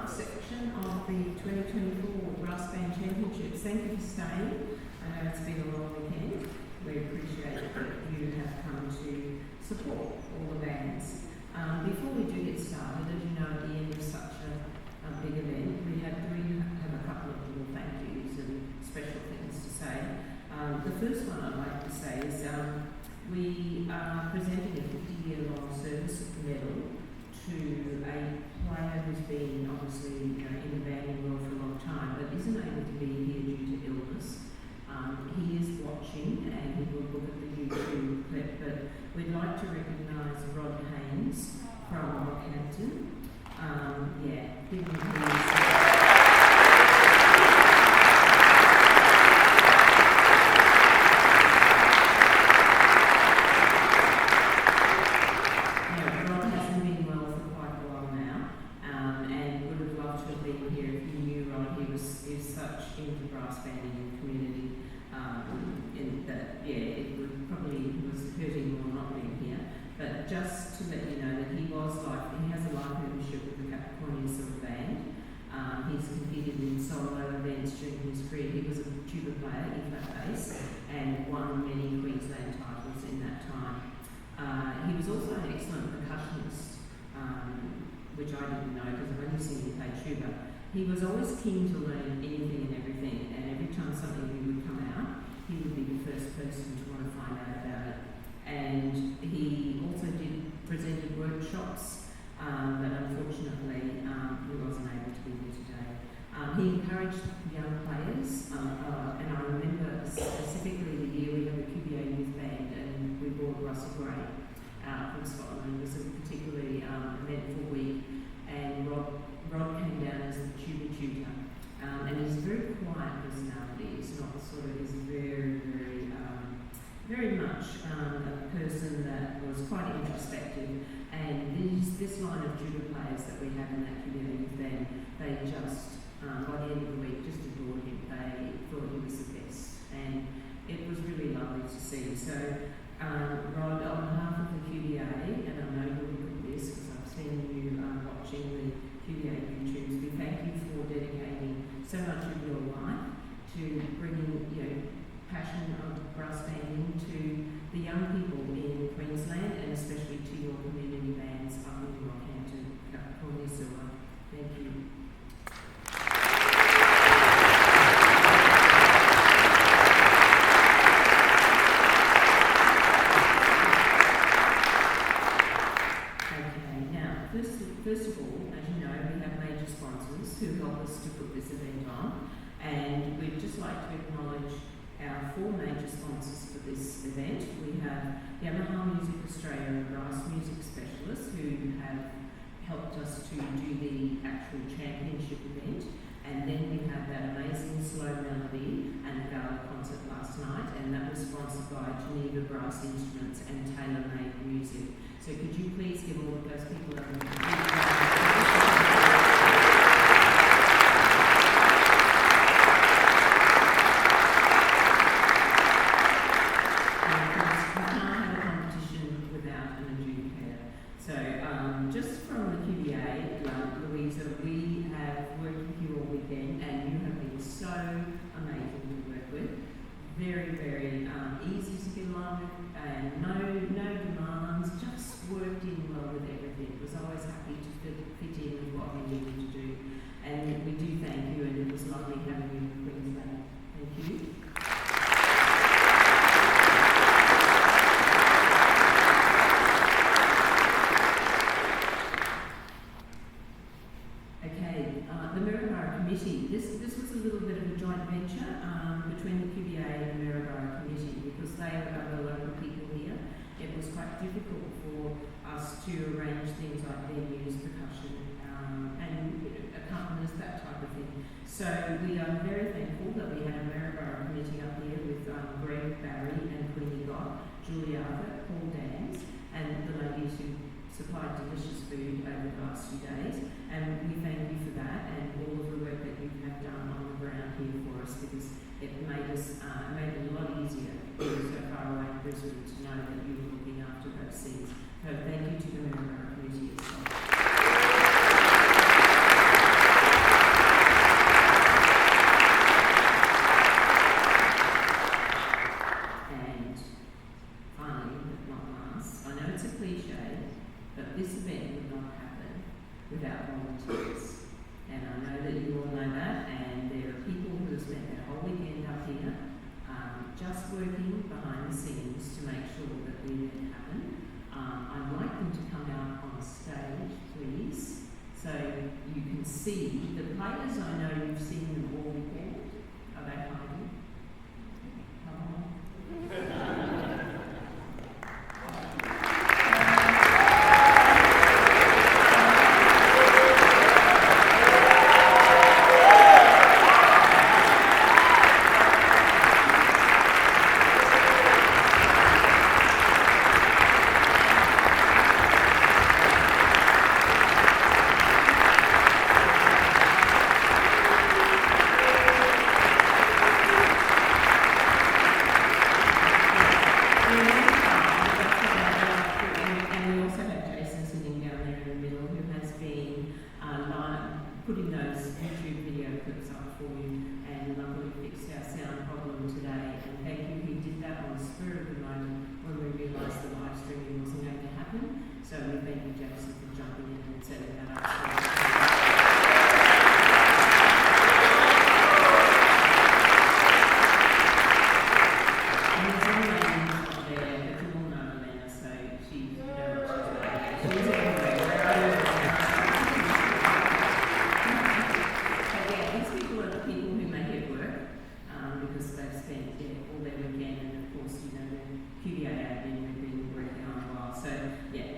last section of the 2024 Brass Band Championships. Thank you for staying. I know it's been a long weekend. We appreciate that you have come to support all the bands. Before we do get started, as you know, at the end of such a big event, we have a couple of little thank yous and special things to say. The first one I'd like to say is we are presenting a 50-year-long service medal to a player who's been obviously in the banding world for a long time, but isn't able to be here due to illness. He is watching and he will look at the YouTube clip, but we'd like to recognise Rod Haynes from Rockhampton. Give him please. Just to let you know that he has a life membership with the Capricornia Silver Band. He's competed in solo events during his career. He was a tuba player, E-flat bass, and won many Queensland titles in that time. He was also an excellent percussionist, which I didn't know because I've only seen him play tuba. He was always keen to learn anything and everything, and every time something new would come out, he would be the first person to want to find out about it. And he also presented workshops, but unfortunately he wasn't able to be here today. He encouraged young players, and I remember specifically the year we had the QBA Youth Band and we brought Russell Gray out from Scotland. It was a particularly eventful week, and Rod came down as the tuba tutor. And he's a very quiet personality. He's not he's very much a person that was quite introspective, and this line of tuba players that we have in that community band, they just, by the end of the week, just adored him. They thought he was the best, and it was really lovely to see. So, Rod, on behalf of the QBA, and I know you'll look at this because I've seen you watching the QBA YouTubes, we thank you for dedicating so much of your life to bringing, passion of brass banding to the young people in Queensland and especially to your community bands up in Rockhampton, Capricornia Silver. Thank you. Okay, now, first of all, as you know, we have major sponsors who help us to put this event on, and we'd just like to acknowledge our 4 major sponsors for this event. We have Yamaha Music Australia and Brass Music Specialists who have helped us to do the actual championship event, and then we have that amazing slow melody and the gala concert last night, and that was sponsored by Geneva Brass Instruments and Tailor Made Music. So could you please give all of those people a easy to get along with, and no demands, just worked in well with everything. Was always happy to fit in with what we needed to do, and we do thank you, and it was lovely having you in Queensland. Thank you. Okay, the Maryborough Committee. This was a little bit of a joint venture between the QBA and the Maryborough Committee because they are the local people here. It was quite difficult for us to arrange things like venues, percussion, and accompanist, that type of thing. So we are very thankful that we had a Maryborough Committee up here with Greg Barry and Queenie Gott, Julia Arthur, Paul Dans, and the ladies who supplied delicious food over the last few days, and we thank you for that and all of the work that you have done on the ground here for us, because it made it a lot easier being so far away in Brisbane to know that you were looking after those seats. So thank you to the Maryborough Committee as well. but this event would not happen without volunteers. And I know that you all know that, and there are people who have spent their whole weekend up here just working behind the scenes to make sure that the event happened. I'd like them to come out on stage, please, so you can see the players. I know you've seen them all weekend. Are they hiding? Come on. Putting those YouTube video clips up for you, and luckily fixed our sound problem today. And thank you, he did that on the spur of the moment when we realised the live streaming wasn't going to happen. So we thank you, Jason, for jumping in and setting that up.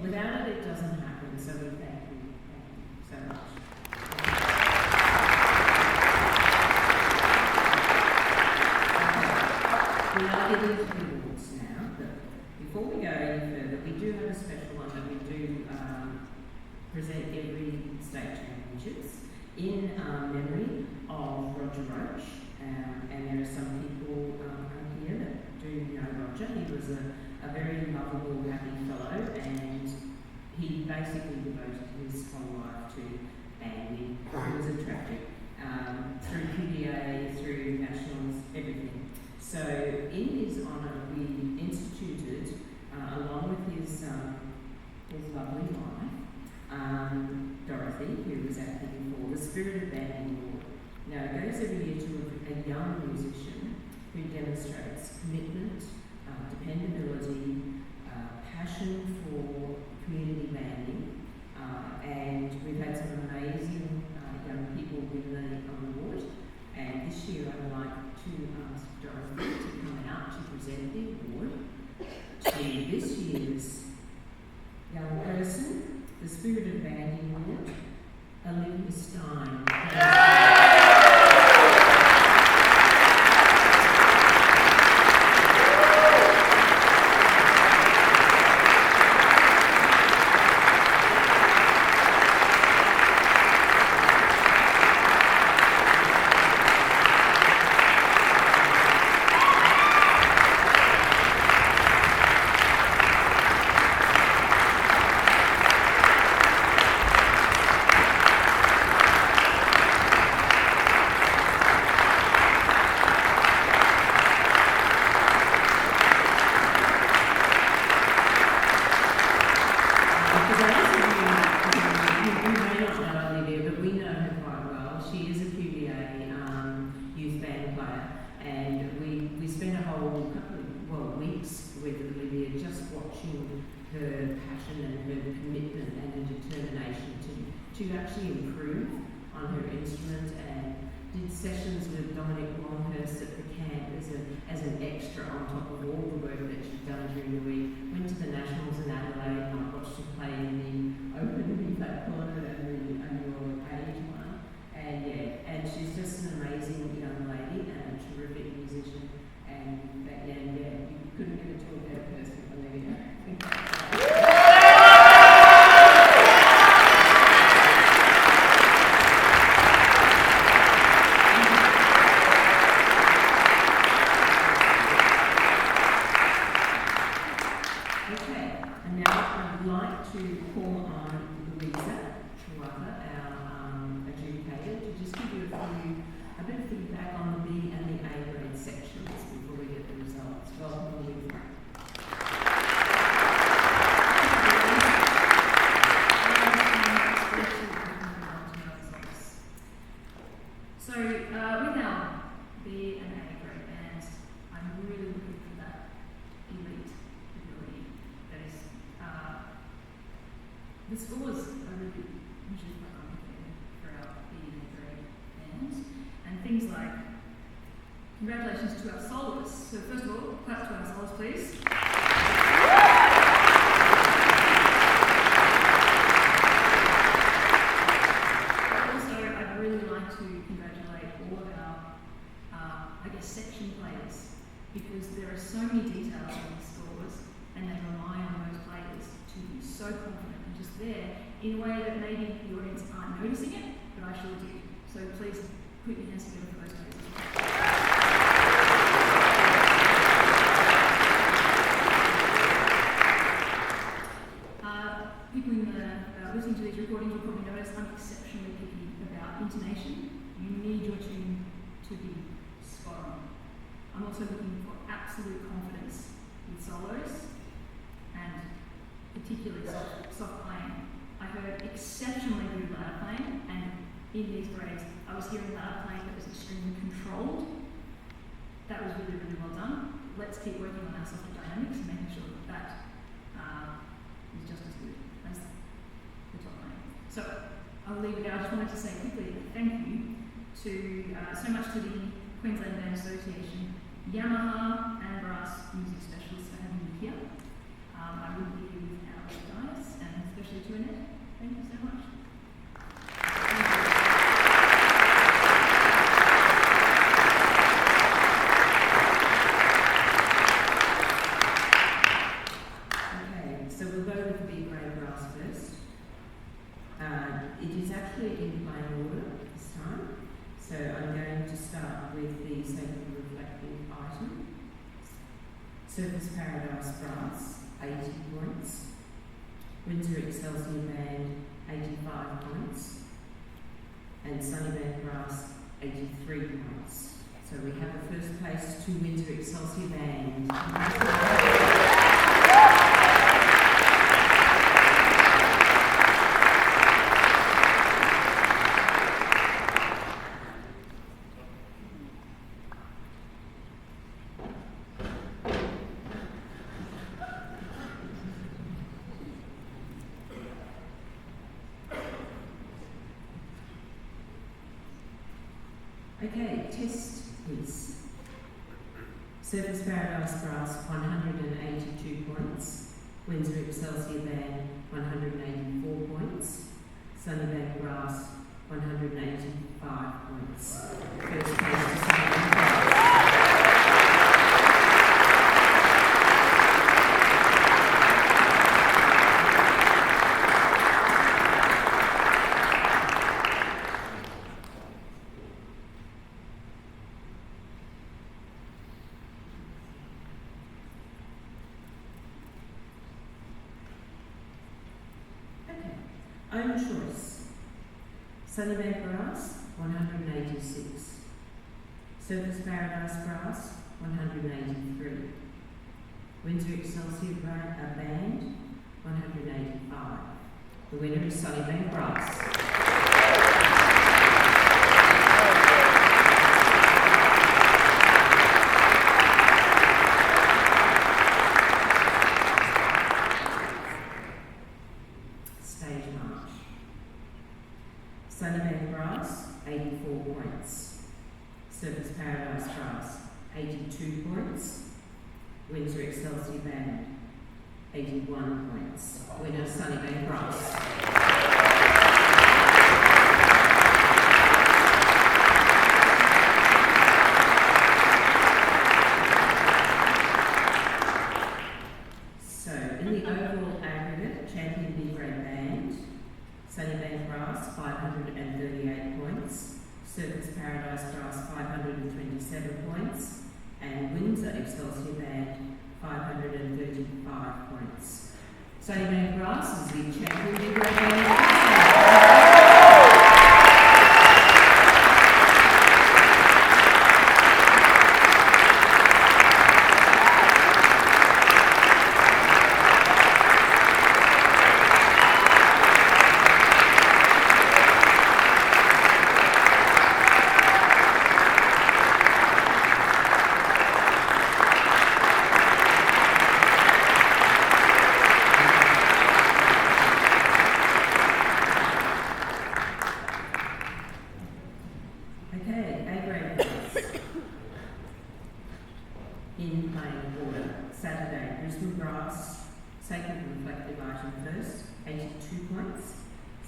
Without it, it doesn't happen, so we thank you so much. We are getting to the awards now, but before we go any further, we do have a special one that we do present every state championships in memory of Roger Roach, and there are some people here that do know Roger. He was a very lovable, happy fellow, and he basically devoted his whole life to banding. It was a tragic, through QDA, through nationals, everything. So in his honour, we instituted, along with his lovely wife, Dorothy, who was at the Spirit of Banding Award. Now, it goes every year to a young musician who demonstrates commitment, dependability, passion for community banding, and we've had some amazing young people win the award. And this year I would like to ask Dorothy to come out to present the award to this year's young person, the Spirit of Banding Award, Olivia Stein. Her passion and her commitment and her determination to actually improve on her instrument, and did sessions with Dominic Longhurst at the camp as an extra on top of all the work that she'd done during the week. Went to the Nationals in Adelaide, and I watched her play in the Open B-flat corner and the annual age one. And and she's just an amazing young lady and a terrific musician. And you couldn't get it to a better person, Olivia. the scores are really usually quite complicated for our B and A grade bands, and things like congratulations to our soloists. So first of all, clap to our soloists, please. Also, I'd really like to congratulate all of our, section players, because there are so many details in the scores, and they rely on those players to be so confident and just there in a way that maybe the audience aren't noticing it, but I sure do. So please put your hands together for those players. People in the listening to these recordings will probably notice I'm exceptionally picky about intonation. You need your tune to be spot on. I'm also looking for absolute confidence with solos and particularly soft playing. I heard exceptionally good loud playing, and in these grades I was hearing loud playing that was extremely controlled. That was really, really well done. Let's keep working on our softer dynamics and making sure that is just as good as the top playing. So I'll leave it there. I just wanted to say quickly thank you to so much to the Queensland Band Association, Yamaha and Brass Music Specialists for having me here. I will be here with our guys, and especially to Annette. Thank you so much. Okay, so we'll go with the B grade brass first. It is actually in playing order this time. So I'm going to start with the sacred reflective item. Surface Paradise Brass, 80 points. Windsor Excelsior Band, 85 points. And Sunnybank Brass, 83 points. So we have a first place to Windsor Excelsior Band. Okay, test piece. Surface Paradise Brass, 182 points. Windsor Excelsior Band, 184 points. Sunnybank Brass, 185 points. First place to Sunnybank Brass. Own choice. Sunnybank Brass, 186. Surface Paradise Brass, 183. Windsor Excelsior Band, 185. The winner is Sunnybank Brass. Sunnybank Brass, 84 points. Surface Paradise Brass, 82 points. Windsor Excelsior Band, 81 points. Winner Sunnybank Brass. Sunnybank Brass, 538 points. Surface Paradise Brass, 527 points. And Windsor Excelsior Band, 535 points. Sunnybank Brass is the champion B grade band.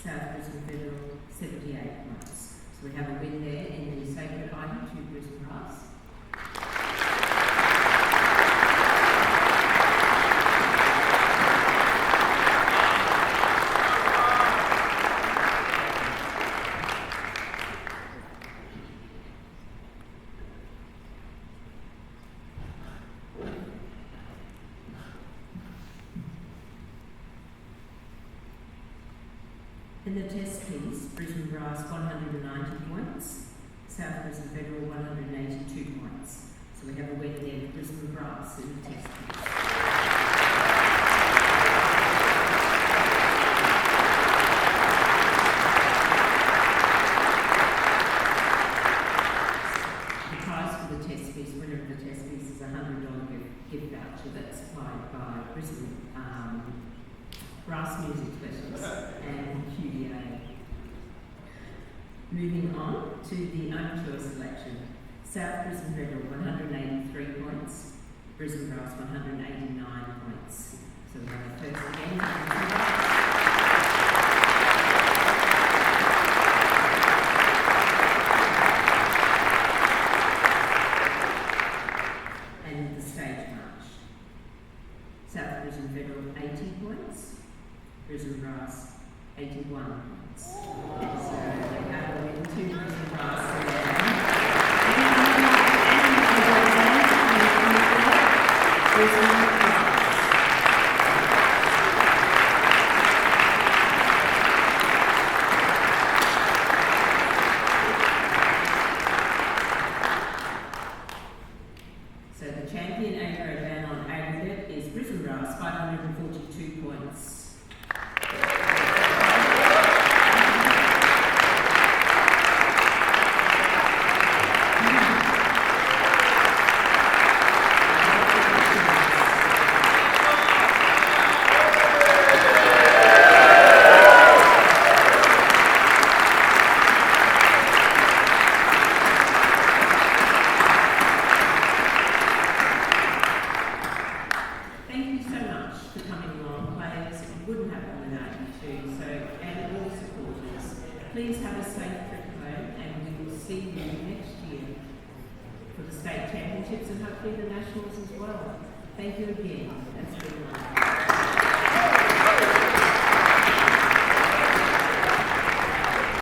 South Brisbane Federal 78 points. So we have a win there in the sacred item to Brisbane Brass. In the test piece, Brisbane Brass 190 points, South Brisbane Federal 182 points. So we have a win there for Brisbane Brass in the test piece. The prize for the test piece, winner of the test piece, is a $100 gift voucher that's supplied by Brisbane Brass Music Specialists and QDA. Moving on to the own choice selection. South Brisbane Federal 183 points, Brisbane Brass 189 points. So we have a first again. And the stage march. South Brisbane Federal 80 points, Brisbane Brass 81 points. So they have a win to Brisbane Brass there. So the champion A-grade band on aggregate is Brisbane Brass, 542 points. Thank you so much for coming along, players. It wouldn't happen without you too. So, and all supporters, please have a safe trip home, and we will see you next year for the state championships and hopefully the nationals as well. Thank you again. That's been wonderful.